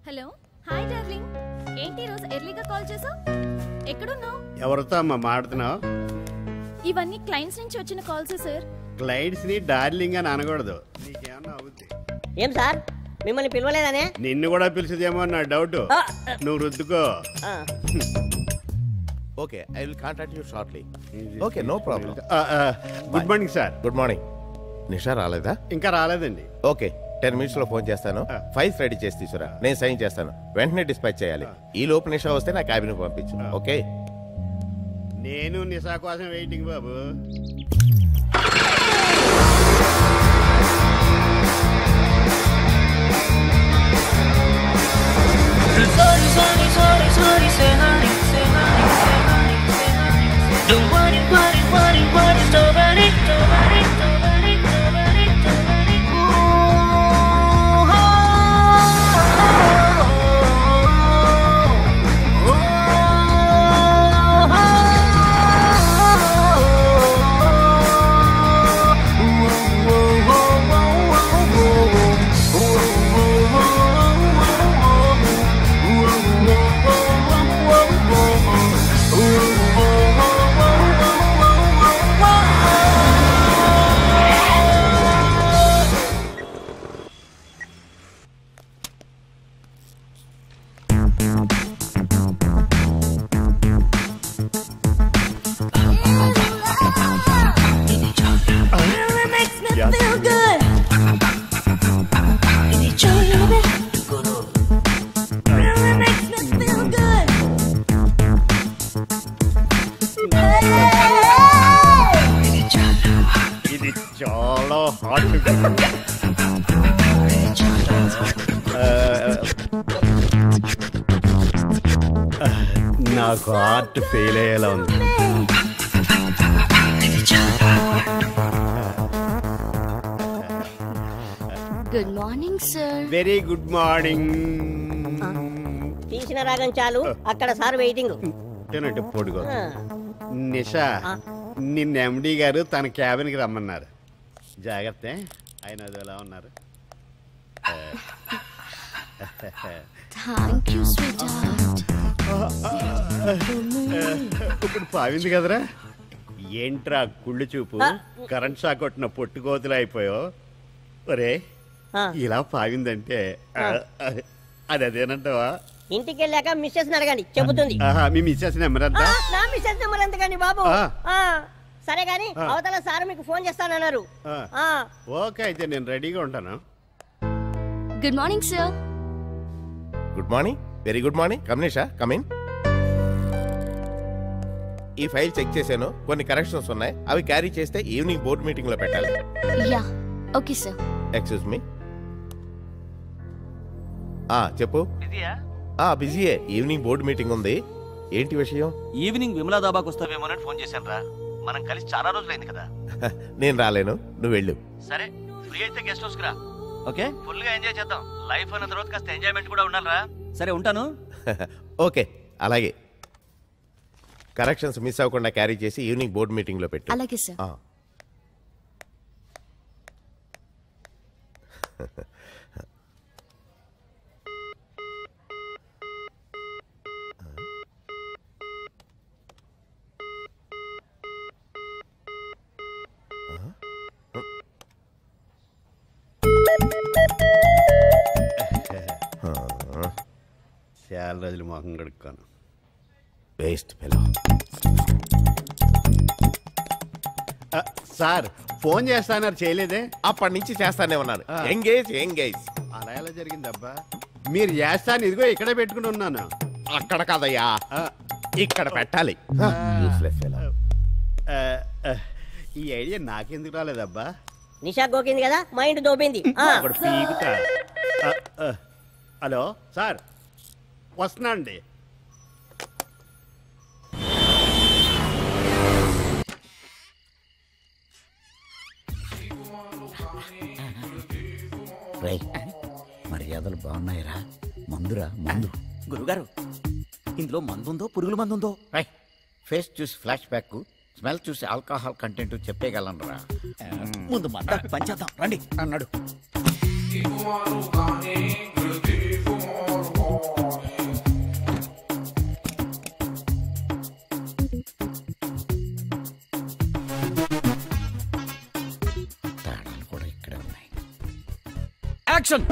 Hello hi darling, ఏంటి రోజు ఎర్లీగా కాల్ చేసావు? ఎక్కడున్నావు? ఎవరితో అమ్మా మాట్లాడుతున్నావు? ఇవన్నీ క్లయింట్స్ నుంచి వచ్చిన కాల్స్ సార్. క్లయింట్స్ ని డార్లింగ్ అని అనకూడదు. నీకేమన్నా అవుద్ది? ఏం సార్ మిమ్మల్ని పిలవలేదనే? నిన్ను కూడా పిలిచేదేమో నా డౌట్. నువ్వు రుద్దుకో. Okay, I will contact you shortly. Okay, no problem. Good morning sir. Good morning. Nisha రాలేదా? ఇంకా రాలేదండి. ఓకే, 10 minutes లో ఫోన్ చేస్తాను. ఫైల్స్ రెడీ చేసి తీసుకురా, నేను సైన్ చేస్తాను. వెంటనే డిస్పాచ్ చేయాలి. ఈ లోపు నిషా వస్తే నా క్యాబిన్ పంపించు. ఓకే, నేను నిషా కోసం వెయిటింగ్ బాబు. ఇది చాలా హాట్. నాకు హార్ట్ ఫెయిల్ అయ్యేలా ఉంది. Good morning sir. Very good morning. తీసిన రాగం చాలు, అక్కడ సార్ వెయిటింగ్. తినట్టు పొడుగు. నిషా, నిన్న ఎండి గారు తన క్యాబిన్కి రమ్మన్నారు. జాగ్రత్త, ఆయన అది ఎలా ఉన్నారు? Thank you sweet heart. ఇప్పుడు పావింది కదరా. ఏంట్రా కుళ్ళు చూపు, కరెంట్ షాక్ కొట్టిన పొట్టుకోతులు అయిపోయో. ఒరే, ఇలా పావిందంటే అది అదేనంటావా? ఇంటికి వెళ్ళాక మిస్సెస్ అడగండి, చెబుతుంది. మీ మిస్సెస్ నెంబర్ అంతా? నా మిస్సెస్ నెంబర్ ఎంతకండి బాబు? సరే గాని అవతల సార్ మీకు ఫోన్ చేస్తానన్నారు. ఓకే, అయితే నేను రెడీగా ఉంటాను. Good morning sir. Good morning, very good morning. Come Nisha, come in. ఈ ఫైల్ చెక్ చేశాను, కొన్ని కరెక్షన్స్ ఉన్నాయి. అవి క్యారీ చేస్తే ఈవినింగ్ బోర్డ్ మీటింగ్ లో పెట్టాలి. Yeah, okay sir. Excuse me. చెప్పు. బిజీయే. ఈవినింగ్ బోర్డు మీటింగ్ ఉంది. ఏంటి విషయం? ఈవినింగ్ విమలా దాబాకి వస్తావేమోనని ఫోన్ చేశాను రా. మనం కలిసి చాలా రోజులైంది కదా. నేను రాలేను, నువ్వు వెళ్ళు. సరే, ఫ్రీ అయితే గెస్ట్ హౌస్ రా. ఓకే, ఫుల్ గా ఎంజాయ్ చేద్దాం. లైఫ్ అన్న తర్వాత కాస్త ఎంజాయ్మెంట్ కూడా ఉండాలిరా. సరే, ఉంటాను. ఓకే, అలాగే. కరెక్షన్స్ మిస్ అవ్వకుండా క్యారీ చేసి ఈవినింగ్ బోర్డు మీటింగ్ లో పెట్టు. అలాగే సార్. చాలా రోజులు మొహం కడుక్కోను. Waste fellow. సార్ ఫోన్ చేస్తాన్నారు, చేయలేదే? అప్పటి నుంచి చేస్తానే ఉన్నాను. Engage engage. అలా ఎలా జరిగిందబ్బా? మీరు చేస్తాను, ఇదిగో ఇక్కడే పెట్టుకుని ఉన్నాను. అక్కడ కదయ్యా, ఇక్కడ పెట్టాలి. ఈ ఐడియా నాకెందుకు రాలేదబ్బా? నిషా గోకింది కదా, మైండ్ దోపింది. హలో సార్, వస్తున్నా అండి. మర్యాదలు బాగున్నాయిరా. మందురా, మందు. గురుగారు, ఇందులో మందుందో పురుగుల మందుందో? ఫేస్ చూసి ఫ్లాష్ బ్యాక్, స్మెల్ చూసి ఆల్కహాల్ కంటెంట్ చెప్పేయగలనరా. ముందు మంద పంచేద్దాం రండి అన్నాడు. యాక్షన్.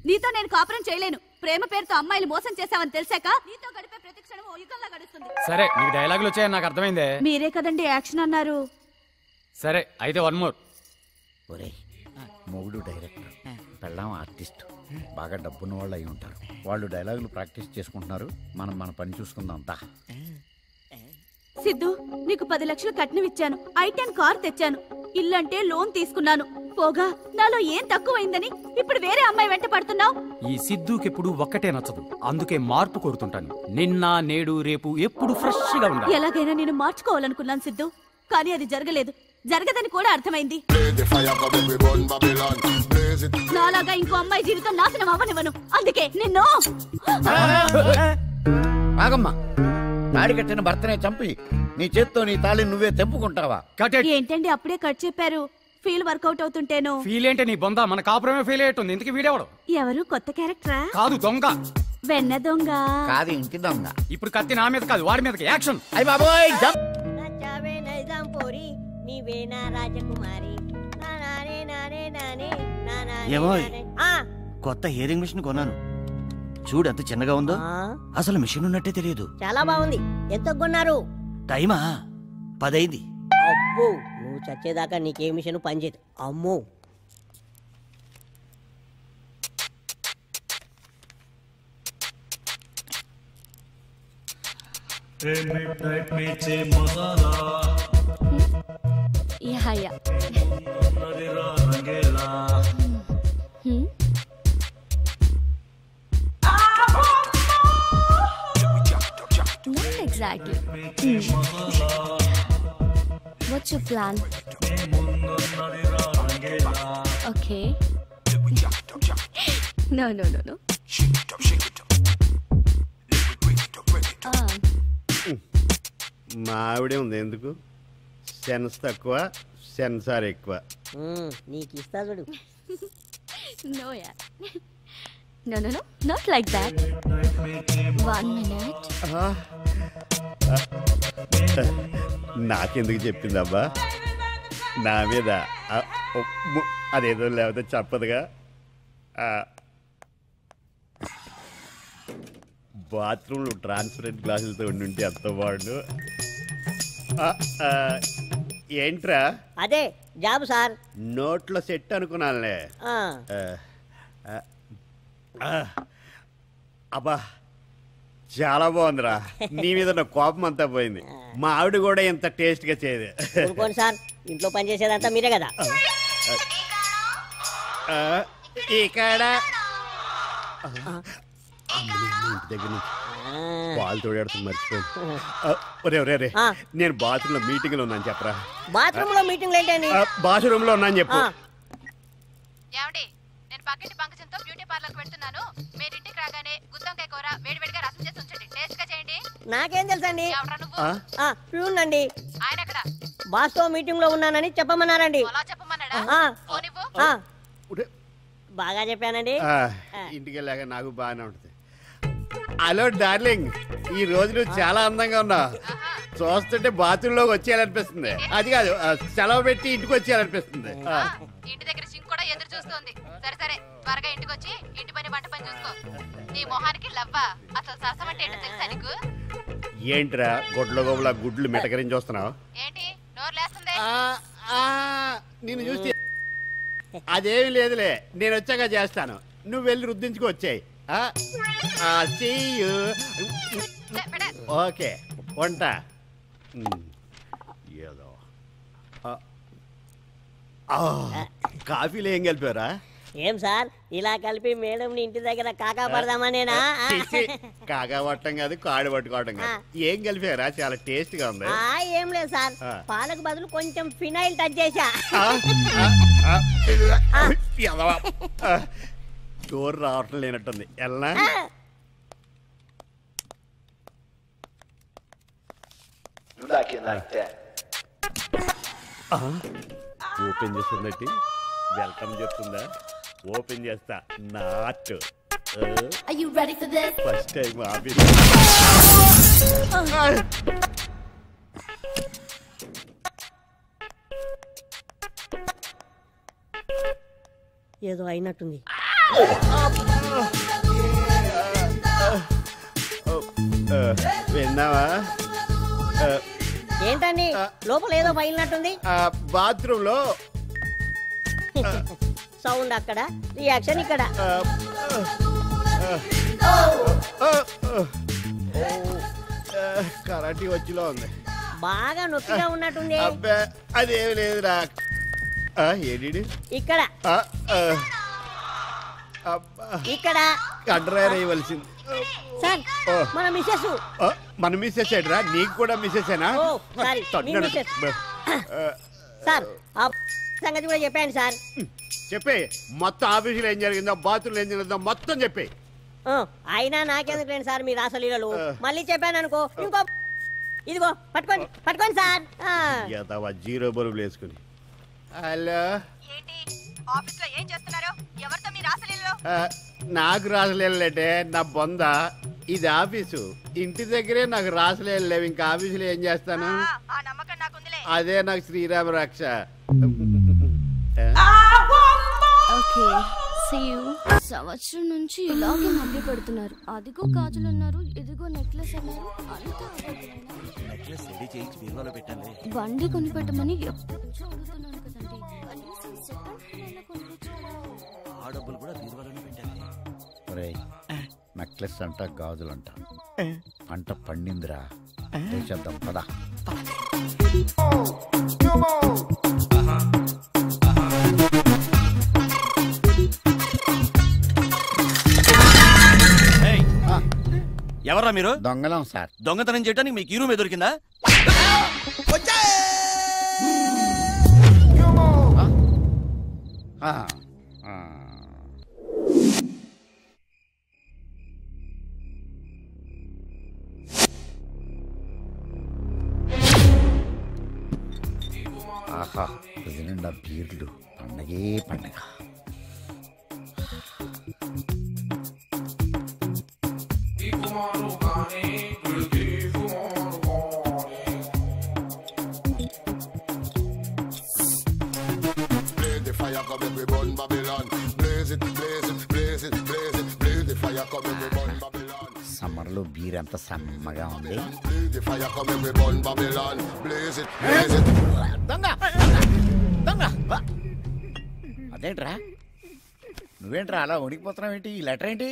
నీతో నేను కాపురం చేయలేను. ప్రేమ పేరుతో అమ్మాయిలు మోసం చేసావని తెలిసాక నీతో గడిపే ప్రతి క్షణం ఓ యుగంలా గడుస్తుంది. సరే నీకు డైలాగులు వచ్చాయని నాకు అర్థమైందే. మీరే కదండి యాక్షన్ అన్నారు. సరే అయితే వన్ మోర్. ఒరే మొగుడు డైరెక్టర్, పెళ్ళాం ఆర్టిస్ట్, బాగా డబ్బున్న వాళ్ళు అయి ఉంటారు. వాళ్ళు డైలాగులు ప్రాక్టీస్ చేసుకుంటున్నారు, మనం మన పని చూసుకుందాం. దా సిద్ధు, నీకు 10 లక్షలు కట్నం ఇచ్చాను, I10 కార్ తెచ్చాను, ఇల్లంటే లోన్ తీసుకున్నాను. పోగా నాలో ఏం తక్కువైందని ఇప్పుడు వేరే అమ్మాయి వెంట పడుతున్నావు. ఈ సిద్ధుకెప్పుడు ఒక్కటే నచ్చదు, అందుకే మార్పు కోరుతుంటాను. నిన్న నేడు రేపు ఎప్పుడు ఫ్రెష్ గా ఉండాలి. ఎలాగైనా నేను మార్చుకోవాలనుకున్నాను సిద్ధు, కానీ అది జరగలేదు. జరగదని కూడా అర్థమైంది. నాలాగా ఇంకో అమ్మాయి జీవితం నాశనం అవ్వనివ్వను. అందుకే నిన్ను. ఆగమ్మా, తాడి కట్టిన భర్తనే చంపి నీ చేత్తో నీ తాళిని నువ్వే తెంపుకుంటావా? ఏంటండి అప్పుడే కట్ చెప్పారు? Feel work out అవుతుంటేను. ఫీల్ ఏంటే నీ బొందా, మన కాపురమే ఫీల్ అయ్యేటుంది. ఇందుకు వీడేవాడు ఎవరు? కొత్త క్యారెక్టరా? కాదు, దొంగ. వెన్న దొంగ కాదు, ఇంటి దొంగ. ఇప్పుడు కత్తి నా మీద కాదు, వాడి మీదకి. యాక్షన్. అయ్య బాబోయ్, జంప్. నచ్చావే నైజాం పోరి, నీవే నా రాజకుమారి. నానే నానే నానే నానే. ఏమోయ్, కొత్త హియరింగ్ మిషన్ కొన్నాను. చూడు ఎంత చిన్నగా ఉందో. అసలు మిషన్ ఉన్నట్టే తెలియదు. చాలా బాగుంది. ఎంత కొన్నారు? టైమా 10 అయింది. అబ్బో, నువ్వు చచ్చేదాకా నీకే మిషన్ పనిచేయదు. అమ్మో. Not exactly. What's your plan? Okay. No. మా ఆవిడే ఉంది. ఎందుకు? సెన్స్ తక్కువ, సెన్సార్ ఎక్కువ. నీకు ఇస్తా చూడు. No, yeah. No, not like that. 1 minute. నాకెందుకు చెప్పిందబ్బా? నా మీద అదేదో లేకపోతే చెప్పదుగా. బాత్రూంలో ట్రాన్స్పరెంట్ గ్లాసులతో ఉండుంటే అంత బాగుండు. ఏంట్రా? అదే జాబ్ సార్. నోట్లో సెట్ అనుకున్నానులే. అబ్బా, చాలా బాగుందిరా. నీ మీద నా కోపం అంతా పోయింది. మా ఆవిడ కూడా ఎంత టేస్ట్ గా చేయదు. సార్, ఇంట్లో పని చేసేదంతా మీరే కదా. ఇక్కడ దగ్గర నుంచి పాలు తోడేడుతుంది, మర్చిపోయింది. నేను బాత్రూమ్ లో మీటింగ్ లో ఉన్నాను చెప్పరా. బాత్రూమ్ లో మీటింగ్ ఏంటండి? బాత్రూమ్ లో ఉన్నాను చెప్పు. నేను పక్కింటి పంకజంతో బ్యూటీ పార్లర్ కి వెళ్తున్నాను. మీరు ఇంటికి రాగానే గుత్తంకాయ కూర వేడివేడిగా రసం చేసి ఉంచండి. టేస్ట్ గా చేయండి. నాకేం తెలుసండి? చూడండి, ఆయన ఎక్కడ? బాస్ తో మీటింగ్ లో ఉన్నానని చెప్పమన్నారండి. బాగా చెప్పానండి. ఇంటికి వెళ్ళాక నాకు బాగానే ఉంటుంది. హలో డార్లింగ్, ఈ రోజు నువ్వు చాలా అందంగా ఉన్నావు. చూస్తుంటే బాత్రూమ్ లోకి వచ్చేయాలనిపిస్తుంది. అది కాదు, సెలవు పెట్టి ఇంటికి వచ్చేయాలనిపిస్తుంది. ఇంటి దగ్గర సింక్ కూడా ఎదురు చూస్తుంది. సరే త్వరగా ఇంటికి వచ్చి ఇంటి పని వంట పని చూసుకో. నీ మొహానికి లవ్వా? అసలు సరసం అంటే ఏంటో తెలుసా నీకు? ఏంట్రా గొడ్ల గోబులా గుడ్లు మిటకరించి చూస్తున్నావు? ఏంటి నోరు లేస్తుంది? నిన్ను చూసి అదేమి లేదులే, నేను వచ్చాక చేస్తాను. నువ్వు వెళ్ళి రుద్దించుకు వచ్చాయి. ఓకే, వంట ఏదో. కాఫీలో ఏం కలిపారా? ఏం సార్, ఇలా కలిపి మేడం ఇంటి దగ్గర కాకా పడదామనేనా? కాకా పట్టడం కాదు, కాడు పట్టుకోవడం కాదు. ఏం కలిపారా? చాలా టేస్ట్ గా ఉంది. ఏం లేదు సార్, పాలకు బదులు కొంచెం ఫినాయిల్ టచ్ చేశా. డోర్ రావటం లేనట్టుంది. ఎలా ఓపెన్ చేస్తుందట్టి వెల్కమ్ చెప్తుందా? ఓపెన్ చేస్తా. Not first time office. ఏదో అయినట్టుంది. విన్నావా? ఏంటండి లోపల ఏదో పగిలినట్టుంది? బాత్రూమ్ లో సౌండ్ అక్కడ, రియాక్షన్ ఇక్కడ. కరాటీ వచ్చిలో ఉంది. బాగా నొప్పిగా ఉన్నట్టుంది. అబ్బా అదేమి లేదురా. ఏడి ఇక్కడ ఇక్కడ కండ్రాయర్ అయ్యవలసింది సార్. మన మిస్సెస్. మన మిస్సెస్ ఏడ్రా? నీకు కూడా మిస్సెసేనా? సార్ ఆ సంగతి కూడా చెప్పండి సార్. చెప్పే, మొత్తం ఆఫీసులో ఏం జరిగిందో, బాత్రూంలో ఏం జరిగిందో మొత్తం చెప్పే. అయినా నాకెందుకు లేండి సార్ మీ రాసలీలలు. మళ్ళీ చెప్పాను అనుకో ఇంకో ఇదిగో పట్టుకోండి పట్టుకోండి సార్. జీరో బరువులు వేసుకుని. హలో, నాకు రాసలేటే నా బొంద. ఇది ఆఫీసు, ఇంటి దగ్గరే నాకు రాసలేలు లేవు. ఇంకా ఆఫీసులో ఏం చేస్తాను? అదే నాకు శ్రీరామ రక్ష. సంవత్సరం నుంచి ఇలాగే మభ్య పెడుతున్నారు. అదిగో గాజులు అన్నారు, ఇదిగో నెక్లెస్ అన్నారు. బండి కొనిపెట్టమని ఎప్పటి నుంచో అడుగుతున్నాను కదండి. నెక్లెస్ అంట, గాజులంట, పంట పండిందిరా. చేద్దాం పదా. ఎవరా మీరు? దొంగలం సార్. దొంగతనం చేయడానికి మీకు ఈ రూమ్ దొరికిందా? ఆహా, నిండా బీర్లు. పండగే పండగ. సమ్మర్లో బీర్ ఎంత సమ్మగా ఉంది. అదేంట్రా, నువ్వేంట్రా అలా వణికిపోతున్నావు? ఏంటి ఈ లెటర్ ఏంటి?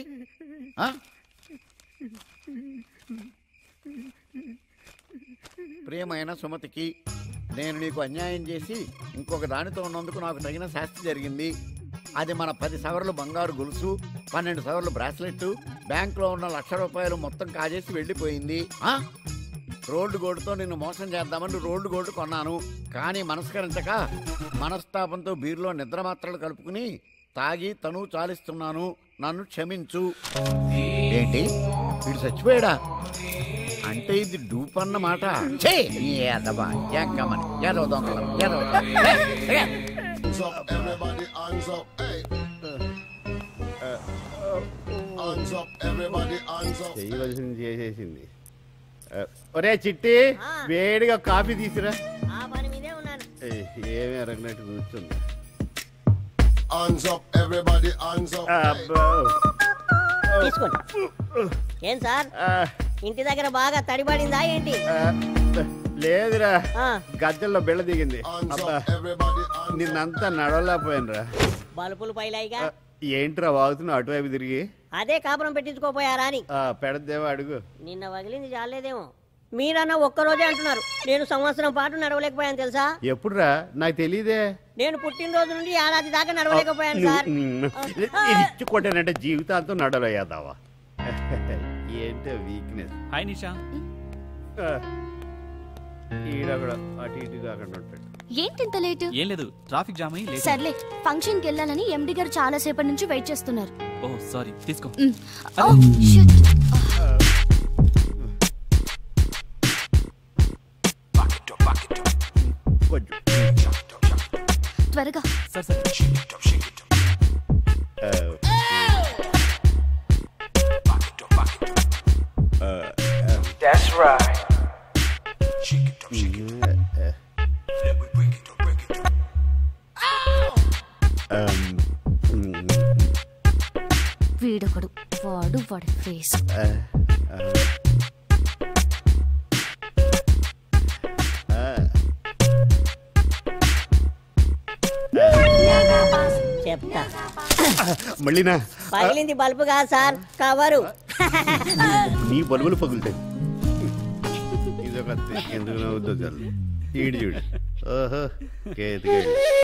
ప్రియమైన సుమతికి, నేను నీకు అన్యాయం చేసి ఇంకొక దానితో ఉన్నందుకు నాకు తగిన శాస్తి జరిగింది. అది మన 10 సవర్లు బంగారు గొలుసు, 12 సవర్లు బ్రాస్లెట్, బ్యాంకులో ఉన్న ₹1,00,000 మొత్తం కాజేసి వెళ్ళిపోయింది. రోల్డ్ గోల్డ్తో నిన్ను మోసం చేద్దామని రోల్డ్ గోల్డ్ కొన్నాను. కానీ మనస్కరించక మనస్తాపంతో బీర్లో నిద్ర మాత్రలు కలుపుకుని తాగి తను చాలిస్తున్నాను. నన్ను క్షమించు. ఏంటి, వీడు చచ్చిపోయాడా? అంటే ఇది డూప్ అన్నమాట. చేయవలసింది చేసేసింది. ఒరే చిట్టి, వేడిగా కాఫీ తీసురా. ఏమీ అరగనట్టు కూర్చుంది. ఏం సార్, ఇంటి దగ్గర బాగా తడిపడిందా ఏంటి? లేదురా, గద్దెల్లో బిళ్ళ దిగింది. అబ్బా, నిన్నంతా నడవలేకపోయానురా. బలుపులు పైలాయిగా. ఏంట్రా వాగుతున్నావు అటువైపు తిరిగి? అదే కాపురం పెట్టించుకోపోయారా అని. పెడదేమో అడుగు. నిన్న వగిలింది చాలేదేమో. మీరన్నా ఒక్కరోజే అంటున్నారు, నేను సంవత్సరం పాటు నడవలేకపోయాను తెలుసా? ఎప్పుడురా? నాకు తెలియదే. నేను పుట్టినరోజు నుండి ఏడాది దాకా నడవలేకపోయాను సార్. ఇచ్చుకోటానంటే జీవితాంతం నడవలేదావా? ఏంటో వీక్నెస్. హాయ్ నిషా. ఈడక్కడ అటు ఇటు కాకుండా ఉంటాడు. ఏంటి ఇంత లేట్? ఏం లేదు, ట్రాఫిక్ జామ్ అయ్యి లేట్. సర్లే, ఫంక్షన్ కి వెళ్ళాలని ఎండి గారు చాలా సేపటి నుంచి వెయిట్ చేస్తున్నారు. ఓ సారీ, తీసుకో. త్వరగా. సరే సరే. That's right. వీడొకడు వాడి ఫేస్. చెప్తా. మళ్ళీనా పగిలింది బల్బు కాదు సార్, కవరు. నీ బల్బులు పగులుతాయి. ఇదొక ఎందుకు నవ్వుద్దో చాలు. ఈడు చూడు. ఓహో కేతు